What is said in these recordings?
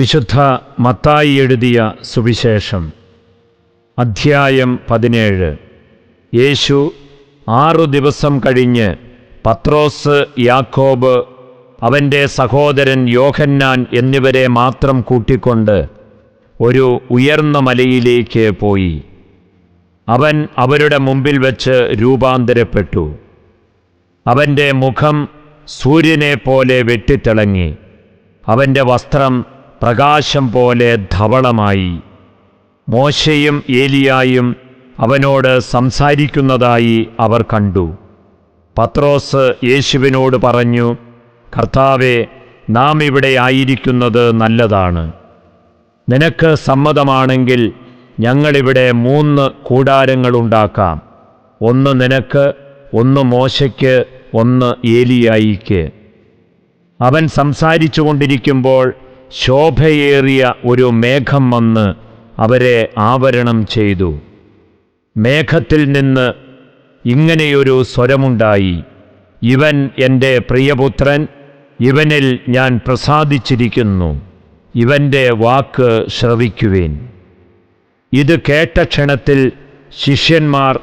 വിശുദ്ധ മത്തായി എഴുതിയ സുവിശേഷം അധ്യായം 17. യേശു 6 ദിവസം കഴിഞ്ഞ് പത്രോസ്, യാക്കോബ്, അവൻ്റെ സഹോദരൻ യോഹന്നാൻ എന്നിവരെ മാത്രം കൂട്ടിക്കൊണ്ട് ഒരു ഉയർന്ന മലയിലേക്ക് പോയി. അവൻ അവരുടെ മുമ്പിൽ വച്ച് രൂപാന്തരപ്പെട്ടു. അവൻ്റെ മുഖം സൂര്യനെപ്പോലെ വെട്ടിത്തിളങ്ങി. അവൻ്റെ വസ്ത്രം പ്രകാശം പോലെ ധവളമായി. മോശയും ഏലിയായും അവനോട് സംസാരിക്കുന്നതായി അവർ കണ്ടു. പത്രോസ് യേശുവിനോട് പറഞ്ഞു, കർത്താവേ, നാം ഇവിടെ ആയിരിക്കുന്നത് നല്ലതാണ്. നിനക്ക് സമ്മതമാണെങ്കിൽ ഞങ്ങളിവിടെ 3 കൂടാരങ്ങളുണ്ടാക്കാം. ഒന്ന് നിനക്ക്, ഒന്ന് മോശയ്ക്ക്, ഒന്ന് ഏലിയായിക്ക്. അവൻ സംസാരിച്ചു കൊണ്ടിരിക്കുമ്പോൾ ശോഭയേറിയ ഒരു മേഘം വന്ന് അവരെ ആവരണം ചെയ്തു. മേഘത്തിൽ നിന്ന് ഇങ്ങനെയൊരു സ്വരമുണ്ടായി: ഇവൻ എൻ്റെ പ്രിയപുത്രൻ, ഇവനിൽ ഞാൻ പ്രസാദിച്ചിരിക്കുന്നു, ഇവൻ്റെ വാക്ക് ശ്രവിക്കുവിൻ. ഇത് കേട്ട ക്ഷണത്തിൽ ശിഷ്യന്മാർ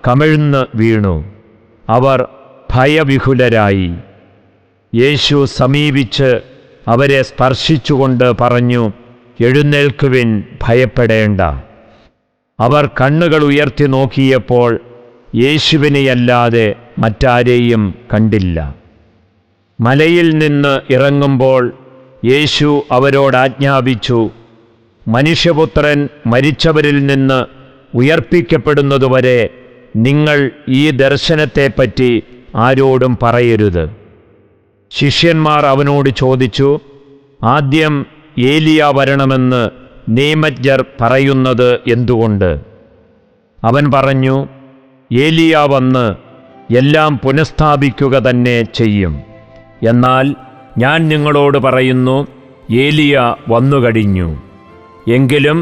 കമിഴ്ന്ന് വീണു. അവർ ഭയവിഹുലരായി. യേശു സമീപിച്ച് അവരെ സ്പർശിച്ചുകൊണ്ട് പറഞ്ഞു, എഴുന്നേൽക്കുവിൻ, ഭയപ്പെടേണ്ട. അവർ കണ്ണുകൾ ഉയർത്തി നോക്കിയപ്പോൾ യേശുവിനെയല്ലാതെ മറ്റാരെയും കണ്ടില്ല. മലയിൽ നിന്ന് ഇറങ്ങുമ്പോൾ യേശു അവരോട് ആജ്ഞാപിച്ചു, മനുഷ്യപുത്രൻ മരിച്ചവരിൽ നിന്ന് ഉയർപ്പിക്കപ്പെടുന്നതുവരെ നിങ്ങൾ ഈ ദർശനത്തെപ്പറ്റി ആരോടും പറയരുത്. ശിഷ്യന്മാർ അവനോട് ചോദിച്ചു, ആദ്യം ഏലിയ വരണമെന്ന് നിയമജ്ഞർ പറയുന്നത് എന്തുകൊണ്ട്? അവൻ പറഞ്ഞു, ഏലിയ വന്ന് എല്ലാം പുനഃസ്ഥാപിക്കുക തന്നെ ചെയ്യും. എന്നാൽ ഞാൻ നിങ്ങളോട് പറയുന്നു, ഏലിയ വന്നുകഴിഞ്ഞു, എങ്കിലും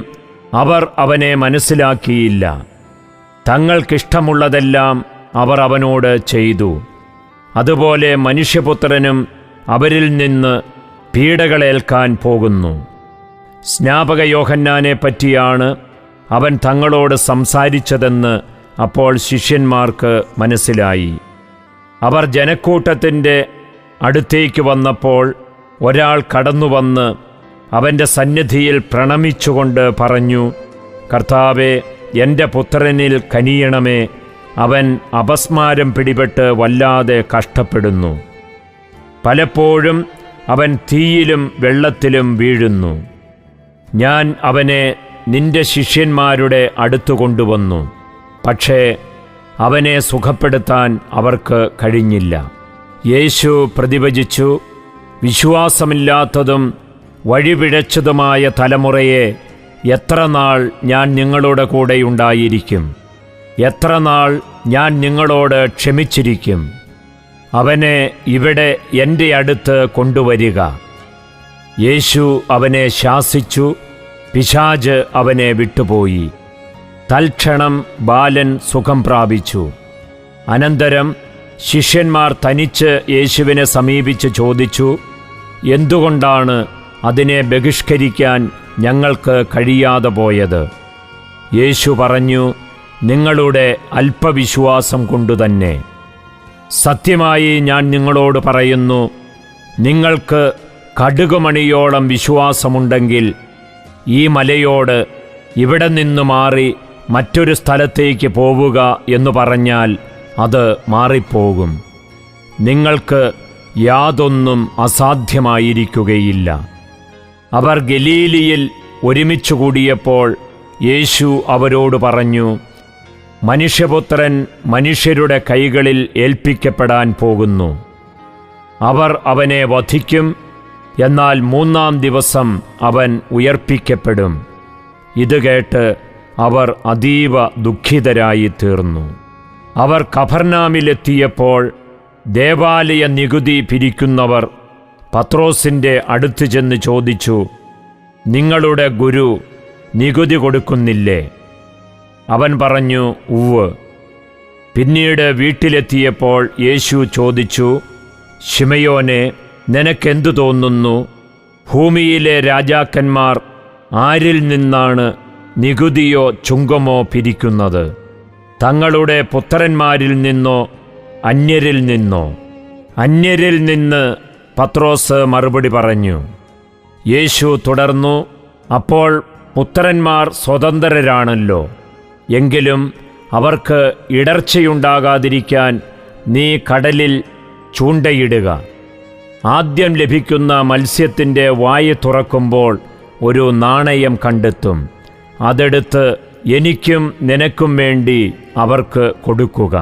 അവർ അവനെ മനസ്സിലാക്കിയില്ല. തങ്ങൾക്കിഷ്ടമുള്ളതെല്ലാം അവർ അവനോട് ചെയ്തു. അതുപോലെ മനുഷ്യപുത്രനും അവരിൽ നിന്ന് പീഡകളേൽക്കാൻ പോകുന്നു. സ്നാപക യോഹന്നാനെ പറ്റിയാണ് അവൻ തങ്ങളോട് സംസാരിച്ചതെന്ന് അപ്പോൾ ശിഷ്യന്മാർക്ക് മനസ്സിലായി. അവർ ജനക്കൂട്ടത്തിൻ്റെ അടുത്തേക്ക് വന്നപ്പോൾ ഒരാൾ കടന്നുവന്ന് അവൻ്റെ സന്നിധിയിൽ പ്രണമിച്ചുകൊണ്ട് പറഞ്ഞു, കർത്താവേ, എൻ്റെ പുത്രനിൽ കനിയണമേ, അവൻ അപസ്മാരം പിടിപെട്ട് വല്ലാതെ കഷ്ടപ്പെടുന്നു. പലപ്പോഴും അവൻ തീയിലും വെള്ളത്തിലും വീഴുന്നു. ഞാൻ അവനെ നിന്റെ ശിഷ്യന്മാരുടെ അടുത്തു കൊണ്ടുവന്നു, പക്ഷേ അവനെ സുഖപ്പെടുത്താൻ അവർക്ക് കഴിഞ്ഞില്ല. യേശു പ്രതിവചിച്ചു, വിശ്വാസമില്ലാത്തതും വഴിപിഴച്ചതുമായ തലമുറയെ എത്ര നാൾ ഞാൻ നിങ്ങളുടെ കൂടെയുണ്ടായിരിക്കും? എത്ര നാൾ ഞാൻ നിങ്ങളോട് ക്ഷമിച്ചിരിക്കും? അവനെ ഇവിടെ എൻ്റെ അടുത്ത് കൊണ്ടുവരിക. യേശു അവനെ ശാസിച്ചു. പിശാച് അവനെ വിട്ടുപോയി. തൽക്ഷണം ബാലൻ സുഖം പ്രാപിച്ചു. അനന്തരം ശിഷ്യന്മാർ തനിച്ച് യേശുവിനെ സമീപിച്ച് ചോദിച്ചു, എന്തുകൊണ്ടാണ് അതിനെ ബഹിഷ്കരിക്കാൻ ഞങ്ങൾക്ക് കഴിയാതെ പോയത്? യേശു പറഞ്ഞു, നിങ്ങളുടെ അല്പവിശ്വാസം കൊണ്ടുതന്നെ. സത്യമായി ഞാൻ നിങ്ങളോട് പറയുന്നു, നിങ്ങൾക്ക് കടുകുമണിയോളം വിശ്വാസമുണ്ടെങ്കിൽ ഈ മലയോട് ഇവിടെ നിന്ന് മാറി മറ്റൊരു സ്ഥലത്തേക്ക് പോവുക എന്ന് പറഞ്ഞാൽ അത് മാറിപ്പോകും. നിങ്ങൾക്ക് യാതൊന്നും അസാധ്യമായിരിക്കുകയില്ല. അവർ ഗലീലിയിൽ ഒരുമിച്ച് കൂടിയപ്പോൾ യേശു അവരോട് പറഞ്ഞു, മനുഷ്യപുത്രൻ മനുഷ്യരുടെ കൈകളിൽ ഏൽപ്പിക്കപ്പെടാൻ പോകുന്നു. അവർ അവനെ വധിക്കും, എന്നാൽ 3-ാം ദിവസം അവൻ ഉയർപ്പിക്കപ്പെടും. ഇത് കേട്ട് അവർ അതീവ ദുഃഖിതരായി തീർന്നു. അവർ കഫർനാമിലെത്തിയപ്പോൾ ദേവാലയ നികുതി പിരിക്കുന്നവർ പത്രോസിൻ്റെ അടുത്ത് ചെന്ന് ചോദിച്ചു, നിങ്ങളുടെ ഗുരു നികുതി കൊടുക്കുന്നില്ലേ? അവൻ പറഞ്ഞു, ഉവ്വ്. പിന്നീട് വീട്ടിലെത്തിയപ്പോൾ യേശു ചോദിച്ചു, ശിമയോനെ, നിനക്കെന്തു തോന്നുന്നു? ഭൂമിയിലെ രാജാക്കന്മാർ ആരിൽ നിന്നാണ് നികുതിയോ ചുങ്കമോ പിരിക്കുന്നത്? തങ്ങളുടെ പുത്രന്മാരിൽ നിന്നോ അന്യരിൽ നിന്നോ? അന്യരിൽ നിന്ന് പത്രോസ് മറുപടി പറഞ്ഞു. യേശു തുടർന്നു, അപ്പോൾ പുത്രന്മാർ സ്വതന്ത്രരാണല്ലോ. എങ്കിലും അവർക്ക് ഇടർച്ചയുണ്ടാകാതിരിക്കാൻ നീ കടലിൽ ചൂണ്ടയിടുക. ആദ്യം ലഭിക്കുന്ന മത്സ്യത്തിൻ്റെ വായ് തുറക്കുമ്പോൾ ഒരു നാണയം കണ്ടെത്തും. അതെടുത്ത് എനിക്കും നിനക്കും വേണ്ടി അവർക്ക് കൊടുക്കുക.